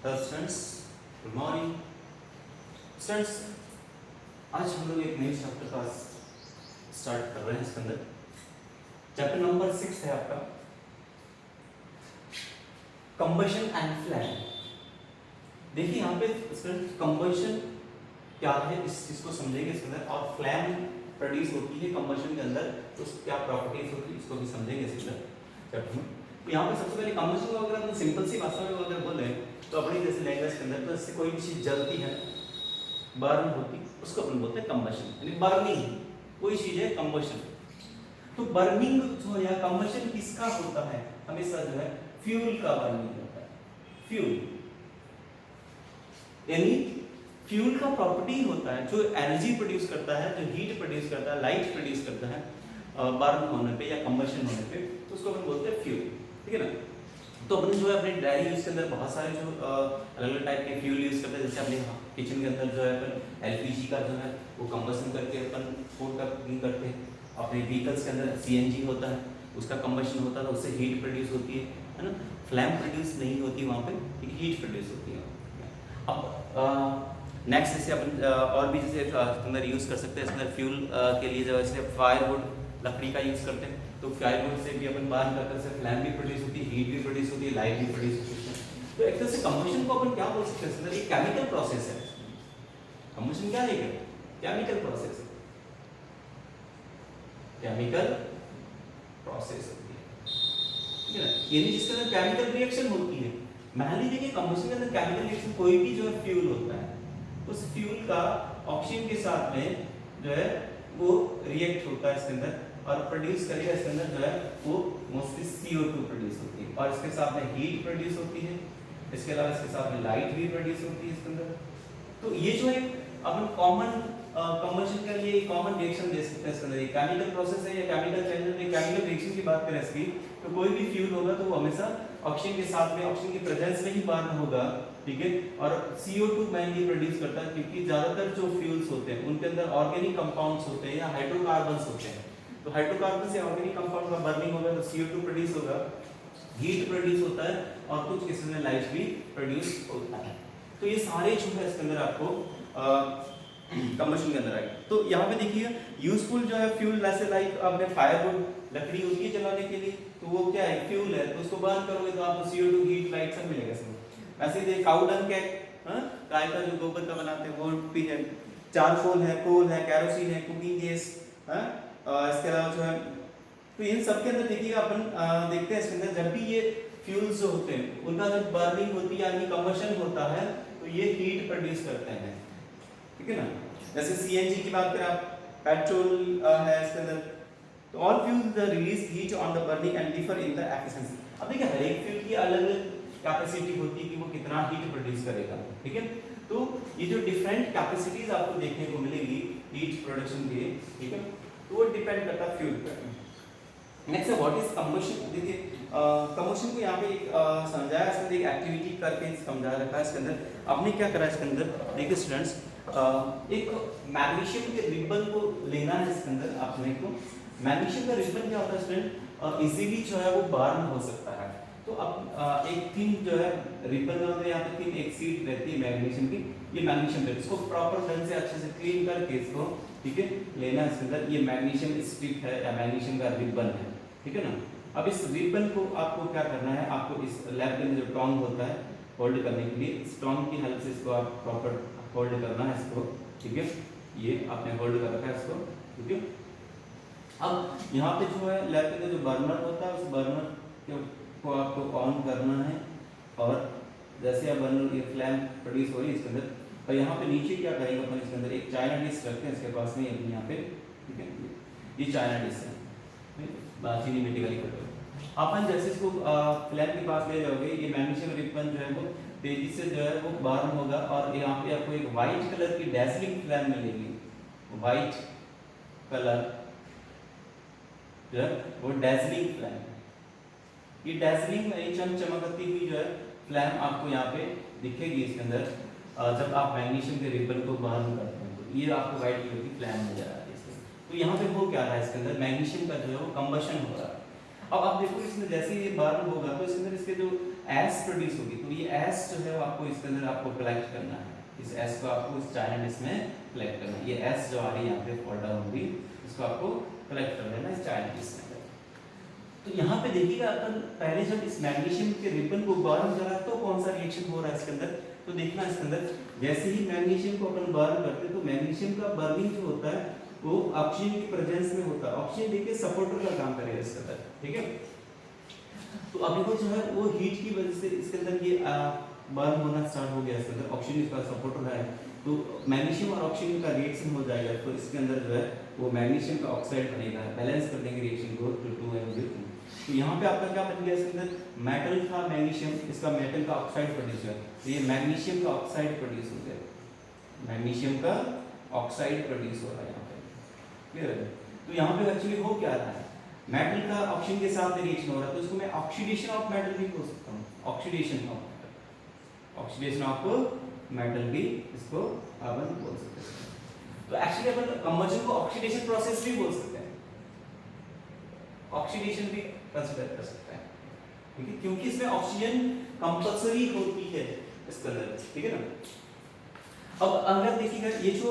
Hello students, good morning students. आज हम लोग एक नए चैप्टर का स्टार्ट कर रहे हैं। इसके अंदर चैप्टर नंबर 6 है आपका, कंबशन एंड फ्लैम। देखिए यहाँ पे स्टूडेंट्स कंबशन क्या है इस चीज को समझेंगे इसके अंदर, और फ्लैम प्रोड्यूस होती है कंबशन के अंदर तो क्या प्रॉपर्टीज होती है इसको भी समझेंगे इसके अंदर चैप्टर में। तो यहाँ पे सबसे पहले कंबशन को अगर हम सिंपल सी भाषा में अगर बोल रहे हैं तो अपनी जैसे लैंग्वेज के अंदर, तो इससे कोई भी चीज जलती है, बर्न होती, उसको अपन बोलते हैं कंबशन, यानी बर्निंग कोई चीज है कंबशन। तो बर्निंग जो है कंबशन किसका होता है, हमेशा जो है फ्यूल का बर्निंग होता है। फ्यूल यानी फ्यूल का प्रॉपर्टी होता है जो एनर्जी प्रोड्यूस करता है, जो हीट प्रोड्यूस करता है, लाइट प्रोड्यूस करता है बर्न होने पे या कंबशन होने पे, तो उसको अपन बोलते हैं फ्यूल। ठीक है ना। तो अपन जो है अपने डेयरी यूज के अंदर बहुत सारे जो अलग अलग टाइप के फ्यूल यूज करते हैं। जैसे अपने किचन के अंदर जो है अपन एलपीजी का जो है वो कंबशन करके अपन फूड का कुकिंग करते हैं। अपने व्हीकल्स के अंदर सीएनजी होता है, उसका कंबशन होता है, उससे हीट प्रोड्यूस होती है ना। फ्लैम प्रोड्यूस नहीं होती वहाँ पे, हीट प्रोड्यूस होती है। अब नेक्स्ट जैसे अपन और भी जैसे अंदर यूज़ कर सकते हैं इसके अंदर फ्यूल के लिए, जैसे फायरवुड लकड़ी का यूज़ करते हैं, तो फायरवुड से भी अपन बर्न करते हैं, फ्लैम भी प्रोड्यूस होती है, हीट भी प्रोड्यूस होती है, लाइट भी प्रोड्यूस होती है। तो एक तरह से कंबशन को अपन क्या बोल सकते हैं, ये केमिकल प्रोसेस है। कंबशन क्या है, केमिकल प्रोसेस है, केमिकल प्रोसेस होती है, ठीक है ना। यानी जिसके अंदर केमिकल रिएक्शन होती है। मान लीजिए कि कंबशन के अंदर केमिकल रिएक्शन कोई भी जो है फ्यूल होता है, उस फ्यूल का ऑक्सीजन के साथ में जो है वो रिएक्ट होता है इसके अंदर और प्रोड्यूस करेगा। इसके अंदर जो है वो मोस्टली CO2 प्रोड्यूस होती है, और इसके साथ में हीट प्रोड्यूस होती है। इसके अलावा इसके साथ में लाइट भी प्रोड्यूस होती है इसके अंदर। तो ये जो है अपन कॉमन कंबशन के लिए कॉमन रिएक्शन दे सकते हैं इसके अंदर। ये केमिकल प्रोसेस है या केमिकल चेंजेस है। केमिकल रिएक्शन की बात करें इसकी, तो कोई भी फ्यूल होगा तो वो हमेशा ऑक्सीजन के साथ में, ऑक्सीजन की प्रेजेंस में ही बर्न होगा, ठीक है। और CO2 मेनली प्रोड्यूस करता है, क्योंकि ज्यादातर जो फ्यूल्स होते हैं उनके अंदर ऑर्गेनिक कंपाउंड्स होते हैं या हाइड्रोकार्बन्स होते हैं। तो हाइड्रोकार्बन से ऑर्गेनिक कंपाउंड का बर्निंग होगा तो CO2 प्रोड्यूस होगा, हीट प्रोड्यूस होता है, और कुछ केसेस में लाइट भी प्रोड्यूस होता है। तो ये सारे जो है इसके अंदर आपको कंबशन के अंदर आएगा। तो यहाँ पे देखिए यूजफुल जो है फ्यूल, जैसे लाइक आपने फायरवुड लकड़ी होती है जलाने के लिए, तो वो क्या है, फ्यूल है, तो उसको बर्न करोगे तो आपको CO2 हीट लाइट सब मिलेगा इसमें। वैसे ही काउ डंग है, गाय का जो गोबर का बनाते हैं वो भी है, चारकोल है, कोल है, कैरोसिन है, कुकिंग गैस है। इसके अलावा जो है तो इन सब के अंदर देखिएगा अपन देखते हैं इसके अंदर जब भी ये फ्यूल्स जो होते हैं उनका जब बर्निंग होती है यानी कंबशन होता है तो ये हीट प्रोड्यूस करते हैं, ठीक है ना। जैसे सीएनजी की बात करें आप, पेट्रोल है इसके अंदर, तो all fuels release heat on the burning and differ in the efficiency. अब देखिए हर एक फ्यूल की अलग अलग कैपेसिटी होती है कि वो कितना हीट प्रोड्यूस करेगा, ठीक है। तो ये जो डिफरेंट कैपेसिटीज आपको देखने को मिलेगी हीट प्रोडक्शन के, ठीक है, तो वो डिपेंड करता है फ्यूल पर। नेक्स्ट है व्हाट इज कंबशन। देखिए कंबशन को यहाँ पे एक समझाया, इसके अंदर एक एक्टिविटी करके समझा रखा है इसके अंदर। आपने क्या करा इसके अंदर, देखिए स्टूडेंट्स, एक मैग्नीशियम के रिबन को लेना है इसके अंदर आपने को। मैग्नीशियम का रिबन क्या होता है स्टूडेंट, इजीली जो है वो बर्न हो सकता है। तो अब एक थिन जो है रिबन होता है, यहाँ पे थिन एक शीट रहती है मैग्नीशियम की, ये मैग्नीशियम है, इसको प्रॉपर ढंग से अच्छे से क्लीन करके इसको, ठीक है, लेना है इसके अंदर। ये मैग्नीशियम स्ट्रिप है या मैग्नीशियम का रिबन है, ठीक है ना। अब इस रिबन को आपको क्या करना है, आपको इस लैब के अंदर जो टोंग होता है होल्ड करने के लिए, इस टोंग की हेल्प से इसको आप प्रॉपर होल्ड करना है इसको, ठीक है। ये आपने होल्ड कर रखा है इसको, ठीक है। अब यहाँ पे जो है लैब के अंदर जो बर्नर होता है उस बर्नर को आपको ऑन करना है, और जैसे आप बर्नर ये फ्लैम प्रोड्यूस हो रही है इसके अंदर, और यहाँ पे नीचे क्या करेंगे अपन, इसके अंदर एक चाइना डिश रखते हैं इसके पास में यहाँ पे, ठीक है। ये चाइना डिश है, चीनी मिट्टी वाली कटोरी। अपन जैसे इसको फ्लैम के पास ले जाओगे, ये मैग्नीशियम रिबन जो है वो तेजी से जो है वो बर्न होगा, और यहाँ पे आपको एक वाइट कलर की डैजलिंग फ्लैम मिलेगी। वाइट कलर जो है वो डैजलिंग फ्लैम, ये डैजलिंग चमचमाती हुई जो है फ्लैम आपको यहाँ पे दिखेगी इसके अंदर। जब आप मैग्नीशियम के रिबन को बर्न करते हैं तो ये आपको वाइट कलर की फ्लैम नजर आ रही है। तो यहाँ पे हो क्या रहा है इसके अंदर, मैग्नीशियम का जो है वो कंबशन हो रहा है। अब आप देखो इसमें जैसे ये बर्न होगा तो इसके अंदर इसके जो एस प्रोड्यूस होगी, तो ये एस जो है आपको इसके अंदर आपको कलेक्ट करना है, इस एस को आपको इस चाइना डिश में कलेक्ट करना है। ये एस जो आ रही है यहाँ पे फॉल डाउन होगी, इसको आपको कलेक्ट कर लेना इस चाइना डिश में। तो यहाँ पे देखिएगा अपन पहले जब इस मैग्नीशियम के रिबन को बर्न करा तो कौन सा रिएक्शन हो रहा है इसके अंदर, तो देखना इसके अंदर जैसे ही मैग्नीशियम को अपन बर्न करते हैं तो मैग्नीशियम का बर्निंग जो होता है वो ऑक्सीजन की प्रेजेंस में होता है, ऑक्सीजन देखिए सपोर्टर का काम करेगा इसके अंदर, ठीक है। तो अभी को जो है वो हीट की वजह से इसके अंदर ये बर्न होना स्टार्ट हो गया, इसके अंदर ऑक्सीजन इसका सपोर्टर है, तो मैग्नीशियम और ऑक्सीजन का रिएक्शन हो जाएगा, तो इसके अंदर जो है वो मैग्नीशियम का ऑक्साइड बनेगा, बैलेंस कर देंगे रिएक्शन को टू 2 तो यहाँ पे आपका क्या बन गया इसके अंदर, मेटल था मैग्नीशियम, इसका मेटल का ऑक्साइड प्रोड्यूस हुआ, तो ये मैग्नीशियम का ऑक्साइड प्रोड्यूस हो गया, मैग्नीशियम का ऑक्साइड प्रोड्यूस हो रहा है यहाँ पे, क्लियर है। तो यहाँ पे एक्चुअली हो क्या रहा है, मेटल का ऑक्सीजन के साथ रिएक्शन हो रहा है, तो इसको मैं ऑक्सीडेशन ऑफ मेटल भी बोल सकता हूँ, oxidation of metal, oxidation of metal भी इसको अपन बोल सकते हैं। तो एक्चुअली अपन कंबशन को ऑक्सीडेशन प्रोसेस भी बोल सकते हैं, ऑक्सीडेशन भी कंसीडर कर सकते हैं, ठीक है, क्योंकि इसमें ऑक्सीजन कंपल्सरी होती है इसके अंदर, ठीक है ना। अब अगर देखिएगा ये जो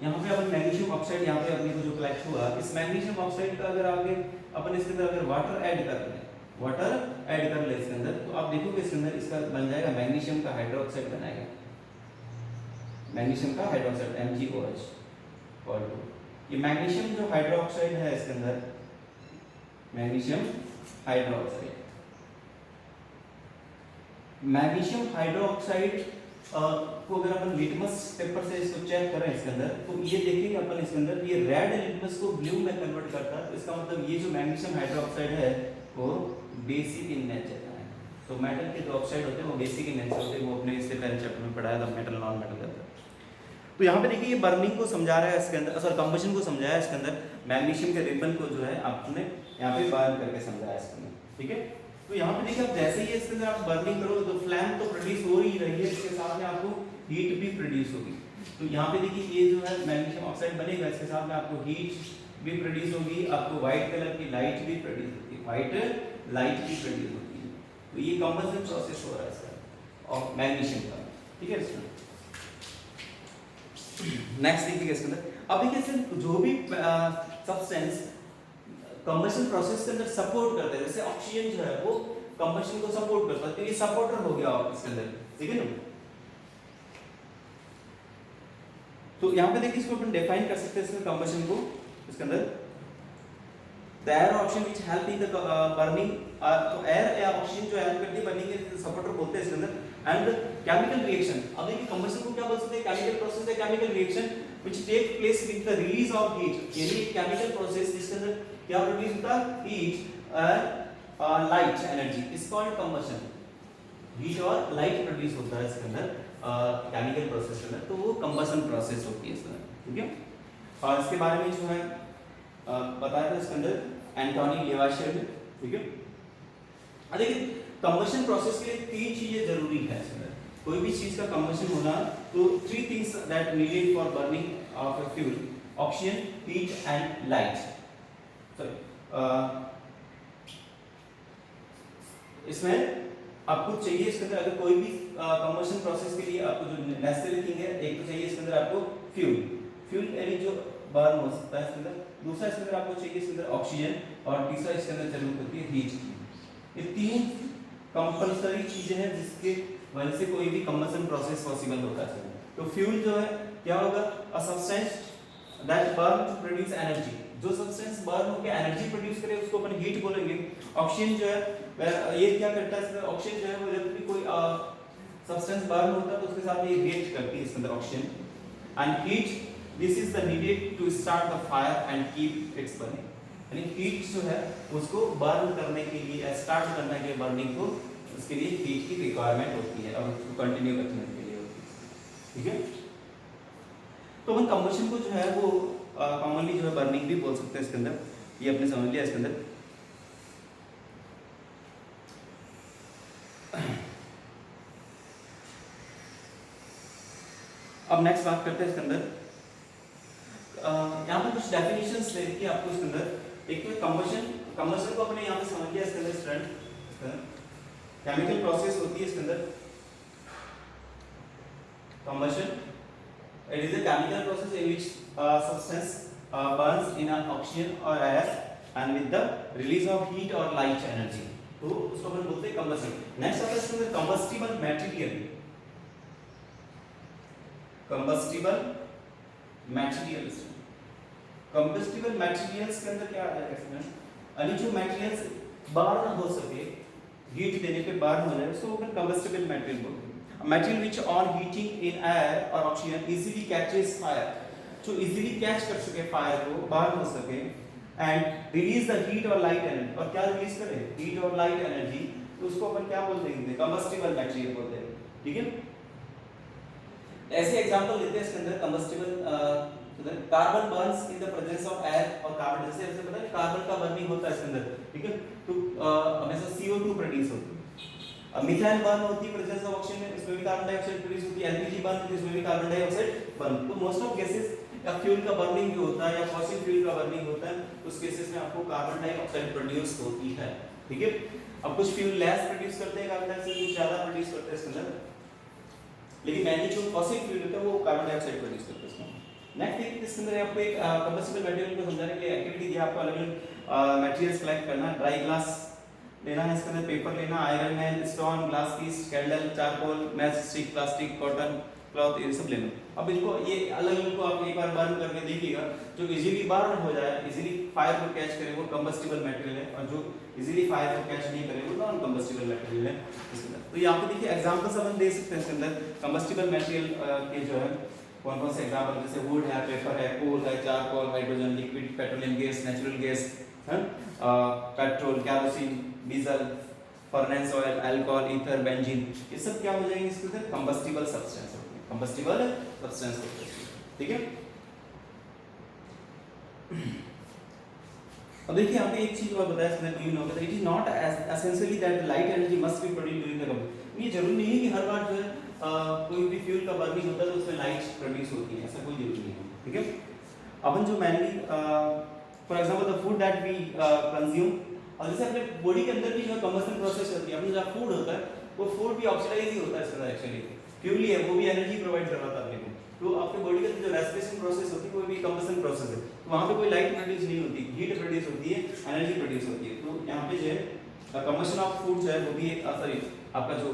यहाँ पे अपन मैग्नीशियम ऑक्साइड यहाँ पे अपने को जो कलेक्ट हुआ, इस मैग्नीशियम ऑक्साइड का अगर आगे अपन इसके अंदर अगर वाटर ऐड कर लें, वाटर ऐड कर ले इसके अंदर, तो आप देखोगे इसके अंदर इसका बन जाएगा मैग्नीशियम का हाइड्रोक्साइड बनाएगा, मैग्नीशियम का हाइड्रोक्साइड MgOH और ये मैग्नीशियम जो हाइड्रोक्साइड है इसके अंदर, मैग्नीशियम हाइड्रोक्साइड, मैग्नीशियम हाइड्रोक्साइड को अगर अपन लिटमस पेपर से इसको चेक करें इसके अंदर, तो ये देखेंगे अपन इसके अंदर ये रेड लिटमस को ब्लू में कन्वर्ट करता है, तो इसका मतलब ये जो मैग्नीशियम हाइड्रोक्साइड है वो बेसिक इन नेचर है, तो मेटल के जो ऑक्साइड होते हैं वो बेसिक इन नेचर होते हैं, वो अपने इससे पहले चैप्टर में पढ़ाया था मेटल नॉन मेटल का। तो यहाँ पे देखिए ये बर्निंग को समझा रहा है इसके अंदर, सॉरी कंबशन को समझाया है इसके अंदर, मैग्नीशियम के रिबन को जो है आपने यहाँ पे बर्न करके समझाया इसके अंदर, ठीक है। तो यहाँ पे देखिए आप जैसे ही इसके अंदर आप बर्निंग करो तो फ्लैम तो प्रोड्यूस हो ही रही है, इसके साथ में आपको हीट भी प्रोड्यूस होगी, तो यहाँ पे देखिए ये जो है मैग्नीशियम ऑक्साइड बनेगा, इसके साथ में आपको हीट भी प्रोड्यूस होगी, आपको व्हाइट कलर की लाइट भी प्रोड्यूस होगी, व्हाइट लाइट भी प्रोड्यूस होती है, तो ये कंबशन प्रोसेस हो रहा है इसका और मैग्नीशियम का, ठीक है। इसमें नेक्स्ट देखिएगा इसके अंदर, अब देखिए जो भी सब्सटेंस कंबशन प्रोसेस के अंदर सपोर्ट करते हैं, जैसे ऑक्सीजन जो है वो कंबशन को सपोर्ट करता है, तो ये सपोर्टर हो गया इसके अंदर, ठीक है ना। तो यहाँ पे देखिए इसको अपन डिफाइन कर सकते हैं इसमें कंबशन को, इसके अंदर the air oxygen which help in the burning, तो एयर या ऑक्सीजन जो हेल्प करती है बर्निंग के सपोर्टर बोलते हैं इसके अंदर, एंड केमिकल रिएक्शन, अब देखिए कंबशन को क्या बोल सकते हैं, केमिकल प्रोसेस है, chemical reaction which take place with the release of heat, यानी एक केमिकल प्रोसेस जिसके अंदर क्या प्रोड्यूस होता है, हीट और light energy, is called combustion, heat और लाइट प्रोड्यूस होता है इसके अंदर केमिकल प्रोसेस के अंदर, तो वो कंबशन प्रोसेस होती है इसके अंदर, ठीक है। और इसके बारे में जो है बताया था इसके अंदर एंटोनी लेवाशियर ने, ठीक है। देखिए कंबशन प्रोसेस के लिए 3 चीजें जरूरी है इसके अंदर, कोई भी चीज का कंबशन होना, तो 3 things that needed for burning of a fuel, oxygen, heat and light. इसमें आपको चाहिए इसके अंदर अगर कोई भी कंबशन प्रोसेस के लिए आपको जो नेसेसरी थिंग है, एक तो चाहिए इसके अंदर आपको फ्यूल यानी जो बर्न हो सकता है इसके अंदर, दूसरा इसके अंदर आपको चाहिए इसके अंदर ऑक्सीजन, और तीसरा इसके अंदर जरूरत होती है हीट की। ये 3 कंपल्सरी चीजें हैं जिसके वजह से कोई भी कंबशन प्रोसेस पॉसिबल होता है। तो फ्यूल जो है क्या होगा, a substance that burn to produce energy, जो सब्सटेंस बर्न होकर एनर्जी प्रोड्यूस करे उसको अपन हीट बोलेंगे। ऑक्सीजन जो है ये क्या करता है, ऑक्सीजन जो है वो जब भी कोई सब्सटेंस बर्न होता है तो उसके साथ ये रिएक्ट करती है इसके अंदर oxygen, and heat this is the needed to start the fire and keep its burning, यानी हीट जो है उसको बर्न करने के लिए, स्टार्ट करने के लिए बर्निंग को, उसके लिए हीट की रिक्वायरमेंट होती है और उसको कंटिन्यू करने के लिए होती है, ठीक है। तो अपन कंबशन को जो है वो कॉमनली जो है बर्निंग भी बोल सकते हैं इसके अंदर, ये अपने समझ लिया इसके अंदर। अब नेक्स्ट बात करते हैं इसके अंदर, यहाँ पर कुछ डेफिनेशंस दे रखी है आपको इसके अंदर, एक तो कंबशन को अपने यहाँ पे समझ लिया इसके अंदर स्टूडेंट, केमिकल प्रोसेस होती है इसके अंदर combustion. It is a chemical process in which substance burns in an oxygen or air and with the release of heat or light energy, तो उसको अपन बोलते हैं कंबशन। नेक्स्ट आता है इसके अंदर combustible material. Combustible materials, combustible materials के अंदर क्या आ जाएगा इसमें, यानी जो मटेरियल्स बर्न हो सके, हीट देने पे बर्न हो जाए, उसको अपन कंबस्टिबल मटेरियल बोलते हैं। Material which on heating in air और ऑक्सीजन इजीली कैचेस फायर, जो इजीली कैच कर सके फायर को, बर्न हो सके, एंड रिलीज द हीट और लाइट एनर्जी, और क्या रिलीज करे, हीट और लाइट एनर्जी, तो उसको अपन क्या बोलते हैं, कंबस्टिबल मटेरियल बोलते हैं। ठीक है, ऐसे एग्जांपल लेते हैं इसके अंदर combustible, carbon Burns in the presence of air और कार्बन, जैसे पता है कार्बन का बर्निंग होता है इसके अंदर, ठीक है, तो हमेशा CO2 प्रोड्यूस होती है। मिथेन बर्न होती है प्रेजेंस ऑफ ऑक्सीजन में, इसमें भी कार्बन डाइऑक्साइड प्रोड्यूस होती है। LPG बर्न होती है, इसमें भी कार्बन डाइऑक्साइड बर्न। तो मोस्ट ऑफ केसेस या फ्यूल का बर्निंग भी होता है या फॉसिल फ्यूल का बर्निंग होता है, उस केसेस में आपको कार्बन डाइऑक्साइड प्रोड्यूस होती है। ठीक है, अब कुछ फ्यूल लेस प्रोड्यूस करते हैं कार्बन डाइऑक्साइड, कुछ ज्यादा प्रोड्यूस करते हैं इसके अंदर, लेकिन मेनली जो फॉसिल फ्यूल होता है वो कार्बन डाइऑक्साइड प्रोड्यूस करते हैं इसमें। नेक्स्ट इसके अंदर आपको एक कंबस्टिबल मटेरियल को समझाने के लिए एक्टिविटी दी है, आपको अलग-अलग मटेरियल्स कलेक्ट करना, ड्राई ग्लास लेना है, इसके अंदर पेपर लेना, iron man, stone, glass piece, candle, charcoal, match stick, plastic, cotton, cloth, ये सब लेना। अब इनको ये अलग-अलग को आप एक बार बर्न करके देखिएगा, जो इजीली बर्न हो जाए, इजीली फायर को कैच करे, वो कंबस्टिबल मटेरियल है, और जो इजीली फायर को कैच नहीं करे वो नॉन कंबस्टिबल मटेरियल है इसके अंदर। तो यहाँ पे देखिए एग्जांपल्स अपन दे सकते हैं इसके अंदर कंबस्टिबल मटेरियल के जो है कौन-कौन से एग्जांपल, जैसे वुड है, पेपर है, कोल है, charcoal, hydrogen, liquid petroleum gas, natural gas, petrol, kerosene, diesel, furnace oil, alcohol, ether, benzene, ये सब क्या हो जाएंगे इसके अंदर, कंबस्टिबल सब्सटेंस होते हैं, कंबस्टिबल सब्सटेंस होते हैं। ठीक है, अब देखिए यहाँ पे एक चीज और बताया इसने, you know that it is not essentially that light energy must be produced during the combustion. ये जरूरी नहीं है कि हर बार जो है कोई भी फ्यूल का बर्निंग होता है तो उसमें लाइट प्रोड्यूस होती है, ऐसा कोई जरूरी नहीं है। ठीक है, अपन जो mainly for example the food that we consume, और जैसे अपने बॉडी के अंदर भी जो कंबशन प्रोसेस होती है, अपना जो फूड होता है वो फूड भी ऑक्सीडाइज ही होता है इसके अंदर, एक्चुअली फ्यूल ही है, वो भी एनर्जी प्रोवाइड करवाता है अपने को। तो आपके बॉडी का जो रेस्पिरेशन प्रोसेस होती है वो भी कंबशन प्रोसेस है, तो वहाँ पे कोई लाइट प्रोड्यूस नहीं होती, हीट प्रोड्यूस होती है, एनर्जी प्रोड्यूस होती है। तो यहाँ पे जो है कंबशन ऑफ फूड जो है वो भी सॉरी आपका जो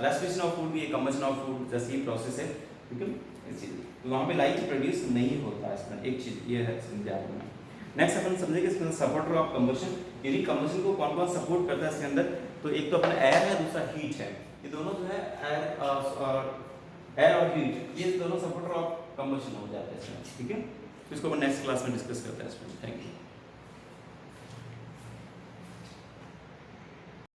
रेस्पिरेशन ऑफ फूड भी एक कंबशन ऑफ फूड जैसी प्रोसेस है। ठीक है, तो वहाँ पे लाइट प्रोड्यूस नहीं होता है इसमें, एक चीज ये है ध्यान रखना। नेक्स्ट अपन समझेंगे इसके अंदर सपोर्टर ऑफ कंबशन, यानी कंबशन को कौन कौन सपोर्ट करता है इसके अंदर। तो एक तो अपना एयर है, दूसरा हीट है, ये दोनों जो है एयर और हीट, ये दोनों सपोर्टर ऑफ कंबशन हो जाते हैं इसमें। ठीक है, तो इसको अपन नेक्स्ट क्लास में डिस्कस करते हैं इसमें। Thank you.